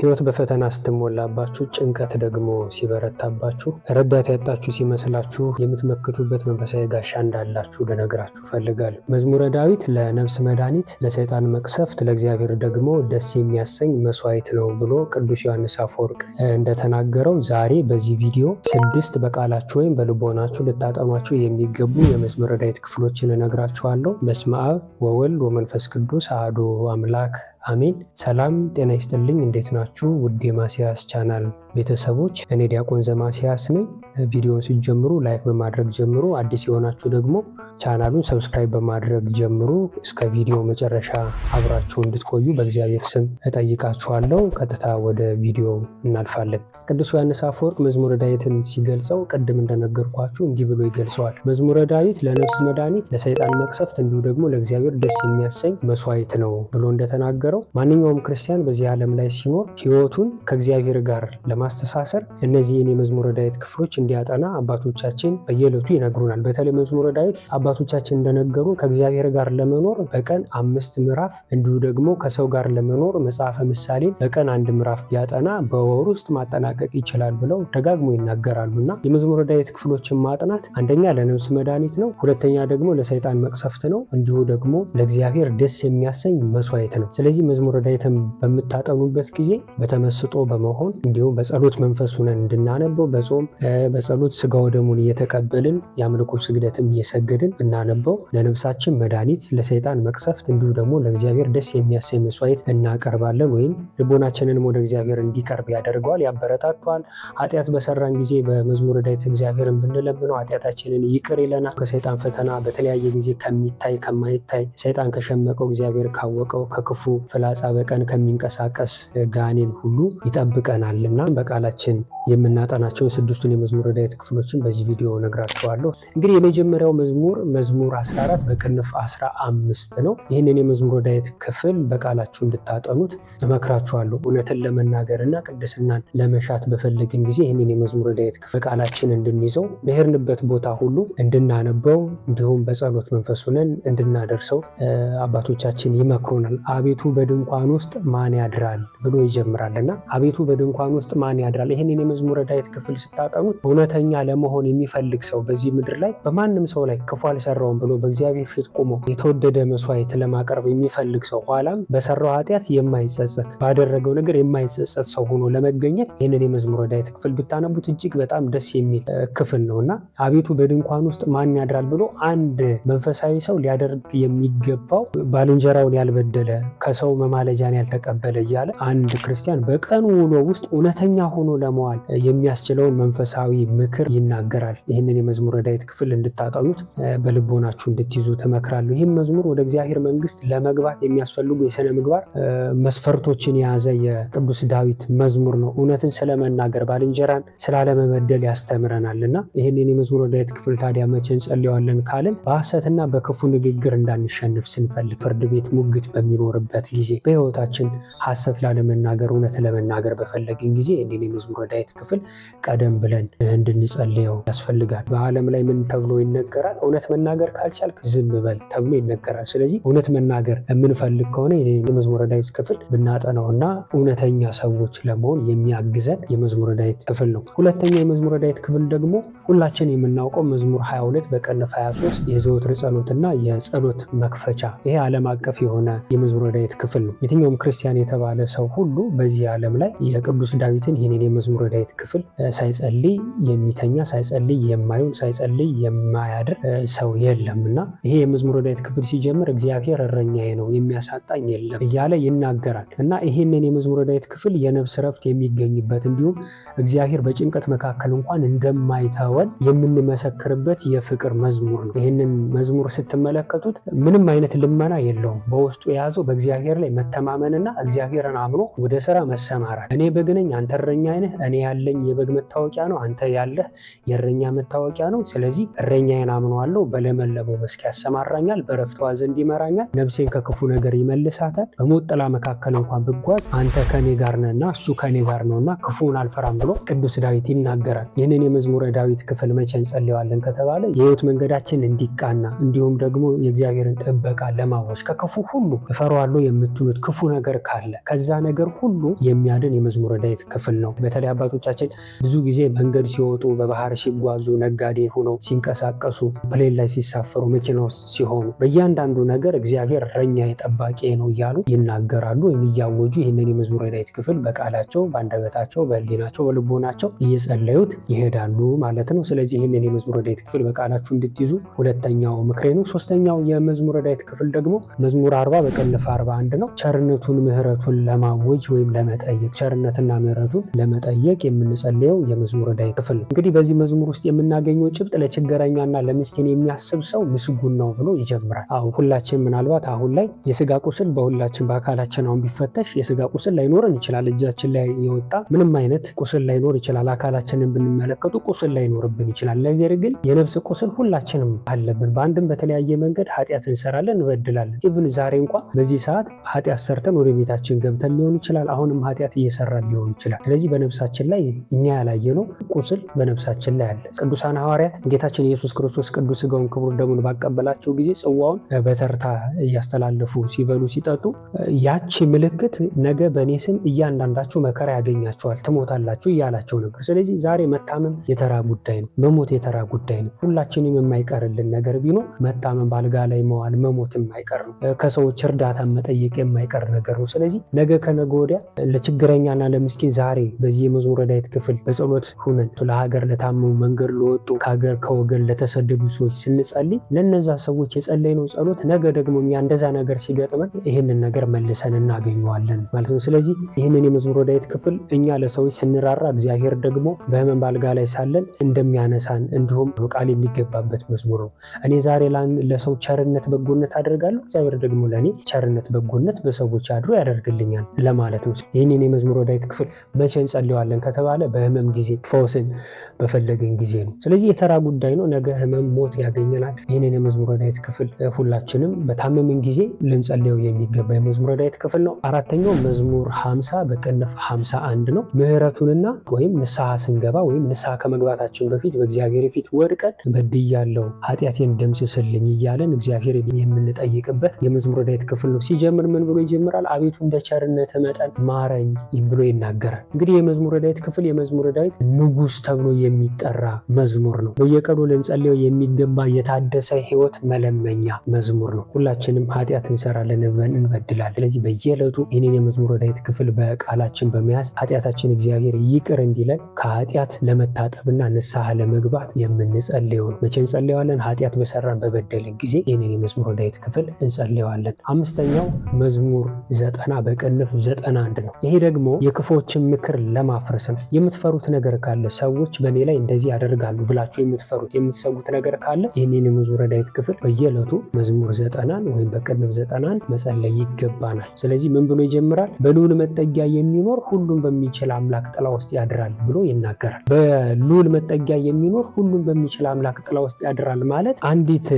ህይወት በፈተና ስትሞላባችሁ፣ ጭንቀት ደግሞ ሲበረታባችሁ፣ ረዳት ያጣችሁ ሲመስላችሁ የምትመክቱበት መንፈሳዊ ጋሻ እንዳላችሁ ልነግራችሁ ፈልጋለሁ። መዝሙረ ዳዊት ለነፍስ መድኃኒት፣ ለሰይጣን መቅሰፍት፣ ለእግዚአብሔር ደግሞ ደስ የሚያሰኝ መስዋዕት ነው ብሎ ቅዱስ ዮሐንስ አፈወርቅ እንደተናገረው ዛሬ በዚህ ቪዲዮ 6 በቃላችሁ ወይም በልቦናችሁ ልታጠኗቸው የሚገቡ የመዝሙረ ዳዊት ክፍሎችን እነግራችኋለሁ። በስመ አብ ወወልድ ወመንፈስ ቅዱስ አሐዱ አምላክ አሜን። ሰላም ጤና ይስጥልኝ። እንዴት ናችሁ? ውድ የማስያስ ቻናል ቤተሰቦች፣ እኔ ዲያቆን ዘማስያስ ነኝ። ቪዲዮውን ሲጀምሩ ላይክ በማድረግ ጀምሩ። አዲስ የሆናችሁ ደግሞ ቻናሉን ሰብስክራይብ በማድረግ ጀምሩ። እስከ ቪዲዮ መጨረሻ አብራችሁ እንድትቆዩ በእግዚአብሔር ስም እጠይቃችኋለሁ። ቀጥታ ወደ ቪዲዮ እናልፋለን። ቅዱስ ዮሐንስ አፈወርቅ መዝሙረ ዳዊትን ሲገልጸው ቅድም እንደነገርኳችሁ እንዲህ ብሎ ይገልጸዋል። መዝሙረ ዳዊት ለነፍስ መድኃኒት፣ ለሰይጣን መቅሰፍት እንዲሁ ደግሞ ለእግዚአብሔር ደስ የሚያሰኝ መስዋዕት ነው ብሎ እንደተናገረው ማንኛውም ክርስቲያን በዚህ ዓለም ላይ ሲኖር ሕይወቱን ከእግዚአብሔር ጋር ለማስተሳሰር እነዚህን የመዝሙረ ዳዊት ክፍሎች እንዲያጠና አባቶቻችን በየዕለቱ ይነግሩናል። በተለይ መዝሙረ ዳዊት አባቶቻችን እንደነገሩ ከእግዚአብሔር ጋር ለመኖር በቀን 5 ምዕራፍ እንዲሁ ደግሞ ከሰው ጋር ለመኖር መጽሐፈ ምሳሌ በቀን 1 ምዕራፍ ቢያጠና በወር ውስጥ ማጠናቀቅ ይችላል ብለው ደጋግሞ ይናገራሉ። እና የመዝሙረ ዳዊት ክፍሎችን ማጥናት አንደኛ ለነፍስ መድኃኒት ነው፣ ሁለተኛ ደግሞ ለሰይጣን መቅሰፍት ነው፣ እንዲሁ ደግሞ ለእግዚአብሔር ደስ የሚያሰኝ መስዋዕት ነው። ስለዚህ መዝሙረ ዳዊትን በምታጠኑበት ጊዜ በተመስጦ በመሆን እንዲሁም በጸሎት መንፈስ ሆነን እንድናነበው በጾም በጸሎት ስጋ ወደሙን እየተቀበልን የአምልኮ ስግደትም እየሰገድን እናነበው ለነፍሳችን መድኃኒት፣ ለሰይጣን መቅሰፍት እንዲሁ ደግሞ ለእግዚአብሔር ደስ የሚያሰኝ መስዋዕት እናቀርባለን። ወይም ልቦናችንንም ወደ እግዚአብሔር እንዲቀርብ ያደርገዋል፣ ያበረታቷል። ኃጢአት በሰራን ጊዜ በመዝሙረ ዳዊት እግዚአብሔርን ብንለምነው ኃጢአታችንን ይቅር ይለናል። ከሰይጣን ፈተና በተለያየ ጊዜ ከሚታይ ከማይታይ ሰይጣን ከሸመቀው እግዚአብሔር ካወቀው ከክፉ ፍላጻ በቀን ከሚንቀሳቀስ ጋኔን ሁሉ ይጠብቀናል። እና በቃላችን የምናጠናቸውን 6ቱን የመዝሙረ ዳዊት ክፍሎችን በዚህ ቪዲዮ ነግራችኋለሁ። እንግዲህ የመጀመሪያው መዝሙር 14 በቅንፍ 15 ነው። ይህንን የመዝሙረ ዳዊት ክፍል በቃላችሁ እንድታጠኑት እመክራችኋለሁ። እውነትን ለመናገር እና ቅድስናን ለመሻት በፈለግን ጊዜ ይህንን የመዝሙረ ዳዊት ክፍል በቃላችን እንድንይዘው በሄድንበት ቦታ ሁሉ እንድናነበው እንዲሁም በጸሎት መንፈስ ሆነን እንድናደርሰው አባቶቻችን ይመክሩናል። አቤቱ በድንኳን ውስጥ ማን ያድራል ብሎ ይጀምራልና አቤቱ በድንኳን ውስጥ ማን ያድራል? ይህንን የመዝሙረ ዳዊት ክፍል ስታጠኑት እውነተኛ ለመሆን የሚፈልግ ሰው በዚህ ምድር ላይ በማንም ሰው ላይ ክፉ አልሰራውም ብሎ በእግዚአብሔር ፊት ቆሞ የተወደደ መስዋዕት ለማቅረብ የሚፈልግ ሰው ኋላም በሰራው ኃጢአት የማይጸጸት ባደረገው ነገር የማይጸጸት ሰው ሆኖ ለመገኘት ይህንን የመዝሙረ ዳዊት ክፍል ብታነቡት እጅግ በጣም ደስ የሚል ክፍል ነው እና አቤቱ በድንኳን ውስጥ ማን ያድራል ብሎ አንድ መንፈሳዊ ሰው ሊያደርግ የሚገባው ባልንጀራውን ያልበደለ ከሰው መማለጃን ያልተቀበለ እያለ አንድ ክርስቲያን በቀኑ ውሎ ውስጥ እውነተኛ ሆኖ ለመዋል የሚያስችለውን መንፈሳዊ ምክር ይናገራል። ይህንን የመዝሙረ ዳዊት ክፍል እንድታጠኑት በልቦናችሁ እንድትይዙ ትመክራለሁ። ይህም መዝሙር ወደ እግዚአብሔር መንግስት ለመግባት የሚያስፈልጉ የሥነ ምግባር መስፈርቶችን የያዘ የቅዱስ ዳዊት መዝሙር ነው። እውነትን ስለመናገር ባልንጀራን ስላለመበደል ያስተምረናል እና ይህንን የመዝሙረ ዳዊት ክፍል ታዲያ መቼ እንጸልየዋለን ካልን በሐሰትና በክፉ ንግግር እንዳንሸንፍ ስንፈልግ፣ ፍርድ ቤት ሙግት በሚኖርበት ጊዜ፣ በሕይወታችን ሐሰት ላለመናገር እውነት ለመናገር በፈለግን ጊዜ ይህንን የመዝሙረ ዳዊት ክፍል ቀደም ብለን እንድንጸልየው ያስፈልጋል። በዓለም ላይ ምን ተብሎ ይነገራል? እውነት መናገር ካልቻልክ ዝም በል ተብሎ ይነገራል። ስለዚህ እውነት መናገር የምንፈልግ ከሆነ የመዝሙረ ዳዊት ክፍል ብናጠናውና እውነተኛ ሰዎች ለመሆን የሚያግዘን የመዝሙረ ዳዊት ክፍል ነው። ሁለተኛው የመዝሙረ ዳዊት ክፍል ደግሞ ሁላችን የምናውቀው መዝሙር 22 በቅንፍ 23 የዘወትር ጸሎትና የጸሎት መክፈቻ። ይሄ ዓለም አቀፍ የሆነ የመዝሙረ ዳዊት ክፍል ነው። የትኛውም ክርስቲያን የተባለ ሰው ሁሉ በዚህ ዓለም ላይ የቅዱስ ዳዊትን ይህንን የመዝሙረ ዳዊት ክፍል ሳይጸልይ የሚተኛ ሳይጸልይ የማይውል ሳይጸልይ የማያድር ሰው የለም እና ይሄ የመዝሙረ ዳዊት ክፍል ሲጀምር እግዚአብሔር እረኛዬ ነው የሚያሳጣኝ የለም እያለ ይናገራል እና ይህንን የመዝሙረ ዳዊት ክፍል የነፍስ ረፍት የሚገኝበት እንዲሁም እግዚአብሔር በጭንቀት መካከል እንኳን እንደማይተወን የምንመሰክርበት የፍቅር መዝሙር ነው። ይህንን መዝሙር ስትመለከቱት ምንም አይነት ልመና የለውም። በውስጡ የያዘው በእግዚአብሔር ላይ መተማመንና እግዚአብሔርን አምኖ ወደ ስራ መሰማራት። እኔ በግ ነኝ፣ አንተ እረኛ ነህ። እኔ ያለኝ የበግ መታወቂያ ነው፣ አንተ ያለህ የእረኛ መታወቂያ ነው። ስለዚህ እረኛዬን አምነዋለሁ፣ በለመለመው መስክ ያሰማራኛል፣ በዕረፍቷ ዘንድ ይመራኛል፣ ነፍሴን ከክፉ ነገር ይመልሳታል። በሞት ጥላ መካከል እንኳን ብጓዝ አንተ ከኔ ጋር ነህና እሱ ከኔ ጋር ነውና ክፉን አልፈራም ብሎ ቅዱስ ዳዊት ይናገራል። ይህንን የመዝሙረ ዳዊት ክፍል መቼ እንጸልየዋለን ከተባለ የህይወት መንገዳችን እንዲቃና እንዲሁም ደግሞ የእግዚአብሔርን ጥበቃ ለማወጅ ከክፉ ሁሉ እፈራዋለሁ የምትሉት ክፉ ነገር ካለ ከዛ ነገር ሁሉ የሚያድን የመዝሙረ ዳዊት ክፍል ነው። በተለይ አባቶቻችን ብዙ ጊዜ መንገድ ሲወጡ፣ በባህር ሲጓዙ፣ ነጋዴ ሆነው ሲንቀሳቀሱ፣ ፕሌን ላይ ሲሳፈሩ፣ መኪና ውስጥ ሲሆኑ በእያንዳንዱ ነገር እግዚአብሔር እረኛዬ ጠባቂ ነው እያሉ ይናገራሉ ወይም እያወጁ ይህንን የመዝሙረ ዳዊት ክፍል በቃላቸው፣ በአንደበታቸው፣ በሕሊናቸው፣ በልቦናቸው እየጸለዩት ይሄዳሉ ማለት ነው። ስለዚህ ይህንን የመዝሙረ ዳዊት ክፍል በቃላችሁ እንድትይዙ ሁለተኛው ምክሬ ነው። ሶስተኛው የመዝሙረ ዳዊት ክፍል ደግሞ መዝሙር 40 በቅንፍ 41 ነው። ቸርነቱን ምሕረቱን ለማወጅ ወይም ለመጠየቅ ቸርነትና ምሕረቱን ለመጠየቅ የምንጸልየው የመዝሙረ ዳዊት ክፍል ነው። እንግዲህ በዚህ መዝሙር ውስጥ የምናገኘው ጭብጥ ለችግረኛና ለምስኪን የሚያስብ ሰው ምስጉን ነው ብሎ ይጀምራል። አሁን ሁላችን ምናልባት አሁን ላይ የስጋ ቁስል በሁላችን በአካላችን አሁን ቢፈተሽ የስጋ ቁስል ላይኖረን ይችላል። እጃችን ላይ የወጣ ምንም አይነት ቁስል ላይኖር ይችላል። አካላችንን ብንመለከቱ ቁስል ላይኖርብን ይችላል። ነገር ግን የነፍስ ቁስል ሁላችንም አለብን። በአንድም በተለያየ መንገድ ኃጢአት እንሰራለን፣ እንበድላለን። ኢቭን ዛሬ እንኳ በዚህ ሰዓት ኃጢአት ሰርተን ወደ ቤታችን ገብተን ሊሆን ይችላል። አሁንም ኃጢአት እየሰራን ሊሆን ይችላል። ስለዚህ በነፍሳችን ላይ እኛ ያላየነው ቁስል በነፍሳችን ላይ አለ። ቅዱሳን ሐዋርያት ጌታችን ኢየሱስ ክርስቶስ ቅዱስ ሥጋውን ክቡር ደሙን ባቀበላቸው ጊዜ ጽዋውን በተርታ እያስተላለፉ ሲበሉ ሲጠጡ ያቺ ምልክት ነገ በእኔ ስም እያንዳንዳችሁ መከራ ያገኛቸዋል፣ ትሞታላችሁ እያላቸው ነበር። ስለዚህ ዛሬ መታመም የተራ ጉዳይ ነው። መሞት የተራ ጉዳይ ነው። ሁላችንም የማይቀርልን ነገር ቢኖር መታመም፣ ባልጋ ላይ መዋል፣ መሞት የማይቀር ነው። ከሰዎች እርዳታ መጠየቅ የማይቀር ነገር ነው። ስለዚህ ነገ ከነገ ወዲያ ለችግረኛና ለምስኪን ዛሬ በዚህ የመዝሙረ ዳዊት ክፍል በጸሎት ሁነን ለሀገር ለታመሙ፣ መንገድ ለወጡ፣ ከሀገር ከወገን ለተሰደዱ ሰዎች ስንጸልይ ለነዛ ሰዎች የጸለይነው ጸሎት ነገ ደግሞ እኛ እንደዛ ነገር ሲገጥመን ይህንን ነገር መልሰን እናገኘዋለን ማለት ነው። ስለዚህ ይህንን የመዝሙረ ዳዊት ክፍል እኛ ለሰዎች ስንራራ እግዚአብሔር ደግሞ በሕመም ባልጋ ላይ ሳለን እንደሚያነሳን እንዲሁም ቃል የሚገባበት መዝሙር ነው። እኔ ዛሬ ለሰው ቸርነት በጎነት አደርጋለሁ፣ እግዚአብሔር ደግሞ ለእኔ ቸርነት በጎነት በሰዎች አድሮ ያደርግልኛል ለማለት ነው። ይህንን የመዝሙረ ዳዊት ክፍል መቼ እንጸልየዋለን ከተባለ በሕመም ጊዜ፣ ፈውስን በፈለግን ጊዜ ነው። ስለዚህ የተራ ጉዳይ ነው። ነገ ሕመም ሞት ያገኘናል። ይህንን የመዝሙረ ዳዊት ክፍል ሁላችንም በታመምን ጊዜ ልንጸልየው የሚገባ የመዝሙረ ዳዊት ክፍል ነው። አራተኛው መዝሙር 50 በቅንፍ 51 ነው። ምሕረቱንና ወይም ንስሐ ስንገባ ወይም ንስሐ ከመግባታችን በፊት በእግዚአብሔር ፊት ወድቀን በድያለሁ ኃጢአቴን ደምስስልኝ እያለን እግዚአብሔር የምንጠይቅበት የመዝሙረ ዳዊት ክፍል ነው። ሲጀምር ምን ብሎ ይጀምራል? አቤቱ እንደ ቸርነት መጠን ማረኝ ብሎ ይናገራል። እንግዲህ የመዝሙረ ዳዊት ክፍል የመዝሙረ ዳዊት ንጉሥ ተብሎ የሚጠራ መዝሙር ነው። በየቀኑ ልንጸልየው የሚገባ የታደሰ ሕይወት መለመኛ መዝሙር ነው። ሁላችንም ኃጢአት እንሰራለን፣ እንበድላለን። ስለዚህ በየዕለቱ ይህንን የመዝሙረ ዳዊት ክፍል በቃላችን በመያዝ ኃጢአታችን እግዚአብሔር ይቅር እንዲለን ከኃጢአት ለመታጠብና ንስሐ ለመግባት የምንጸልየው ነው። መቼ እንጸልየዋለን? ኃጢአት በሰራን በበደልን ጊዜ ይህንን የመዝሙረ ዳዊት ክፍል እንጸልየዋለን። አምስተኛው መዝሙር 90 በቅንፍ 91 ነው። ይሄ ደግሞ የክፉዎችን ምክር ለማፍረስ ነው። የምትፈሩት ነገር ካለ ሰዎች በእኔ ላይ እንደዚህ ያደርጋሉ ብላችሁ የምትፈሩት የምትሰጉት ነገር ካለ ይህንን የመዝሙረ ዳዊት ክፍል በየዕለቱ መዝሙር 90 ወይም በቅንፍ 90 መጸለይ ይገባናል። ስለዚህ ምን ብሎ ይጀምራል? በልዑል መጠጊያ የሚኖር ሁሉን በሚችል አምላክ ጥላ ውስጥ ያድራል ብሎ ይናገራል። በልዑል መጠጊያ የሚኖር ሁሉን በሚችል አምላክ ጥላ ውስጥ ያድራል ማለት አንዲት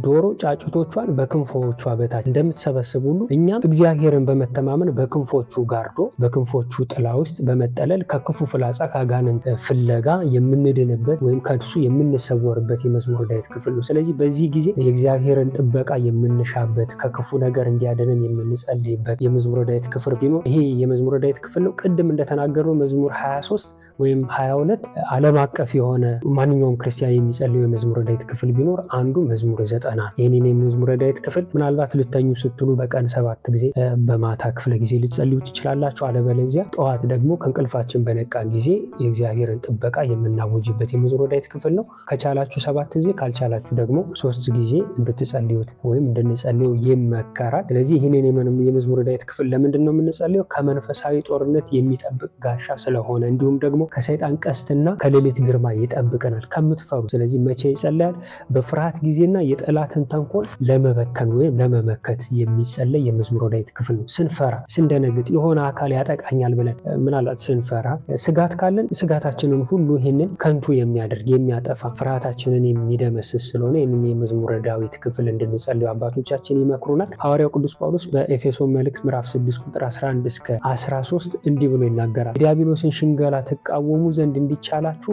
ዶሮ ጫጩቶቿን በክንፎቿ በታች እንደምትሰበስብ ሁሉ እኛም እግዚአብሔርን በመተማመን በክንፎቹ ጋርዶ በክንፎቹ ጥላ ውስጥ በመጠለል ከክፉ ፍላጻ ከአጋንንት ፍለጋ የምንድንበት ወይም ከሱ የምንሰወርበት የመዝሙረ ዳዊት ክፍል ነው። ስለዚህ በዚህ ጊዜ የእግዚአብሔርን ጥበቃ የምንሻበት ከክፉ ነገር እንዲያድነን የምንጸልይበት የመዝሙረ ዳዊት ክፍል ቢኖር ይሄ የመዝሙረ ዳዊት ክፍል ነው። ቅድም እንደተናገረው መዝሙር 23 ወይም 22 ዓለም አቀፍ የሆነ ማንኛውም ክርስቲያን የሚጸልየው የመዝሙረ ዳዊት ክፍል ቢኖር አንዱ መዝሙር 90። ይህንን የመዝሙረ ዳዊት ክፍል ምናልባት ልተኙ ስትሉ በቀን 7 ጊዜ በማታ ክፍለ ጊዜ ልትጸልዩ ትችላላችሁ። አለበለዚያ ጠዋት ደግሞ ከእንቅልፋችን በነቃ ጊዜ የእግዚአብሔርን ጥበቃ የምናውጅበት የመዝሙረ ዳዊት ክፍል ነው። ከቻላችሁ 7 ጊዜ ካልቻላችሁ ደግሞ 3 ጊዜ እንድትጸልዩት ወይም እንድንጸልየው ይመከራል። ስለዚህ ይህንን የመዝሙረ ዳዊት ክፍል ለምንድን ነው የምንጸልየው? ከመንፈሳዊ ጦርነት የሚጠብቅ ጋሻ ስለሆነ እንዲሁም ደግሞ ከሰይጣን ቀስትና ከሌሊት ግርማ ይጠብቀናል ከምትፈሩ። ስለዚህ መቼ ይጸለያል? በፍርሃት ጊዜና የጠላትን ተንኮል ለመበተን ወይም ለመመከት የሚጸለይ የመዝሙረ ዳዊት ክፍል ነው። ስንፈራ፣ ስንደነግጥ፣ የሆነ አካል ያጠቃኛል ብለን ምናልባት ስንፈራ፣ ስጋት ካለን ስጋታችንን ሁሉ ይህንን ከንቱ የሚያደርግ የሚያጠፋ ፍርሃታችንን የሚደመስስ ስለሆነ ይህንን የመዝሙረ ዳዊት ክፍል እንድንጸልዩ አባቶቻችን ይመክሩናል። ሐዋርያው ቅዱስ ጳውሎስ በኤፌሶን መልእክት ምዕራፍ 6 ቁጥር 11 እስከ 13 እንዲህ ብሎ ይናገራል። የዲያብሎስን ሽንገላ ትቃወሙ ዘንድ እንዲቻላችሁ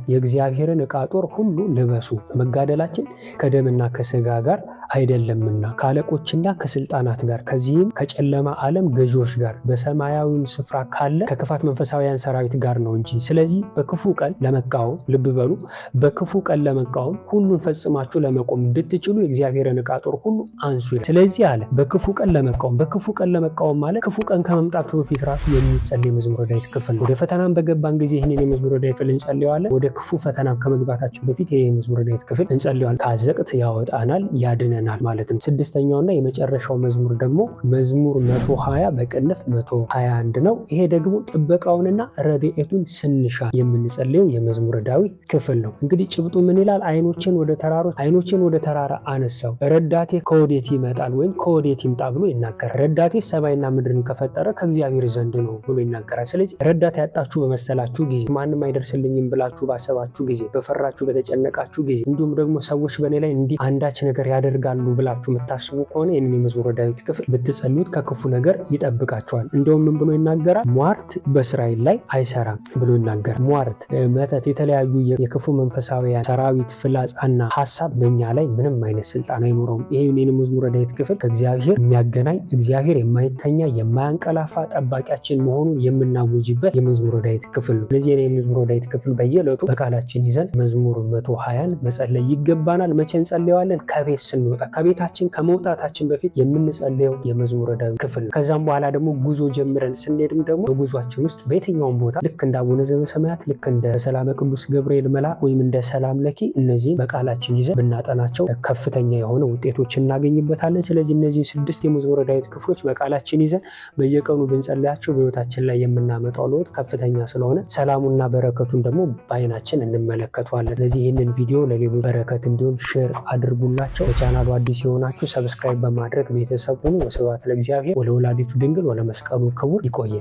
የእግዚአብሔርን ዕቃ ጦር ሁሉ ልበሱ። መጋደላችን ከደምና ከስጋ ጋር አይደለምና ከአለቆችና ከስልጣናት ጋር ከዚህም ከጨለማ ዓለም ገዢዎች ጋር በሰማያዊም ስፍራ ካለ ከክፋት መንፈሳውያን ሰራዊት ጋር ነው እንጂ። ስለዚህ በክፉ ቀን ለመቃወም ልብ በሉ፣ በክፉ ቀን ለመቃወም ሁሉን ፈጽማችሁ ለመቆም እንድትችሉ የእግዚአብሔርን ዕቃ ጦር ሁሉ አንሱ ይላል። ስለዚህ አለ በክፉ ቀን ለመቃወም። በክፉ ቀን ለመቃወም ማለት ክፉ ቀን ከመምጣቱ በፊት ራሱ የሚጸልይ የመዝሙረ ዳዊት ክፍል ነው። ወደ ፈተናም በገባን ጊዜ ይህንን የመዝሙረ ዳዊት ክፍል እንጸልየዋለን። ወደ ክፉ ፈተናም ከመግባታችን በፊት ይህ የመዝሙረ ዳዊት ክፍል እንጸልየዋለን። ከአዘቅት ያወጣናል፣ ያድነናል ማለትም። ስድስተኛውና የመጨረሻው መዝሙር ደግሞ መዝሙር 120 በቅንፍ 121 ነው። ይሄ ደግሞ ጥበቃውንና ረድኤቱን ስንሻ የምንጸልየው የመዝሙረ ዳዊት ክፍል ነው። እንግዲህ ጭብጡ ምን ይላል? አይኖችን ወደ ተራራ አነሳው፣ ረዳቴ ከወዴት ይመጣል ወይም ከወዴት ይምጣ ብሎ ይናገራል። ረዳቴ ሰማይና ምድርን ከፈጠረ ከእግዚአብሔር ዘንድ ነው ብሎ ይናገራል። ስለዚህ ረዳት ያጣችሁ በመሰላችሁ ጊዜ፣ ማንም አይደርስልኝም ብላችሁ ባሰባችሁ ጊዜ፣ በፈራችሁ በተጨነቃችሁ ጊዜ፣ እንዲሁም ደግሞ ሰዎች በእኔ ላይ እንዲህ አንዳች ነገር ያደርጋሉ ብላችሁ የምታስቡ ከሆነ ይህንን የመዝሙረ ዳዊት ክፍል ብትጸልዩት ከክፉ ነገር ይጠብቃቸዋል። እንደውም ምን ብሎ ይናገራል? ሟርት በእስራኤል ላይ አይሰራም ብሎ ይናገራል። ሟርት፣ መተት፣ የተለያዩ የክፉ መንፈሳውያን ሰራዊት ፍላጻና ሀሳብ በእኛ ላይ ምንም አይነት ስልጣን አይኖረውም። ይህን የመዝሙረ ዳዊት ክፍል ከእግዚአብሔር የሚያገናኝ እግዚአብሔር የማይተኛ የማያንቀላፋ ጠባቂያችን መሆኑን የምናውጅበት የመዝሙረ ዳዊት ክፍል ነው። ስለዚህ የመዝሙረ ዳዊት ክፍል በየዕለቱ በቃላችን ይዘን መዝሙር 120ን መጸለይ ይገባናል። መቼ እንጸልየዋለን? ከቤት ስንወጣ፣ ከቤታችን ከመውጣታችን በፊት የምንጸልየው የመዝሙረ ዳዊት ክፍል ነው። ከዛም በኋላ ደግሞ ጉዞ ጀምረን ስንሄድም ደግሞ በጉዟችን ውስጥ በየትኛውም ቦታ ልክ እንደ አቡነ ዘበሰማያት፣ ልክ እንደ ሰላመ ቅዱስ ገብርኤል መልአክ ወይም እንደ ሰላም ለኪ እነዚህን በቃላችን ይዘን ብናጠናቸው ከፍተኛ የሆነ ውጤቶች እናገኝበታለን። ስለዚህ እነዚህ 6 የመዝሙረ ዳዊት ክፍሎች በቃላችን ይዘን በየቀኑ ብንጸልያቸው በሕይወታችን ላይ የምናመጣው ለውጥ ከፍተኛ ስለሆነ ሰላሙና በረከቱን ደግሞ በዓይናችን እንመለከተዋለን። ስለዚህ ይህንን ቪዲዮ ለሌሎች በረከት እንዲሆን ሼር አድርጉላቸው። በቻናሉ አዲስ የሆናችሁ ሰብስክራይብ በማድረግ ቤተሰብ ሁኑ። ወስብሐት ለእግዚአብሔር ወለወላዲቱ ድንግል ወለመስቀሉ ክቡር። ይቆየ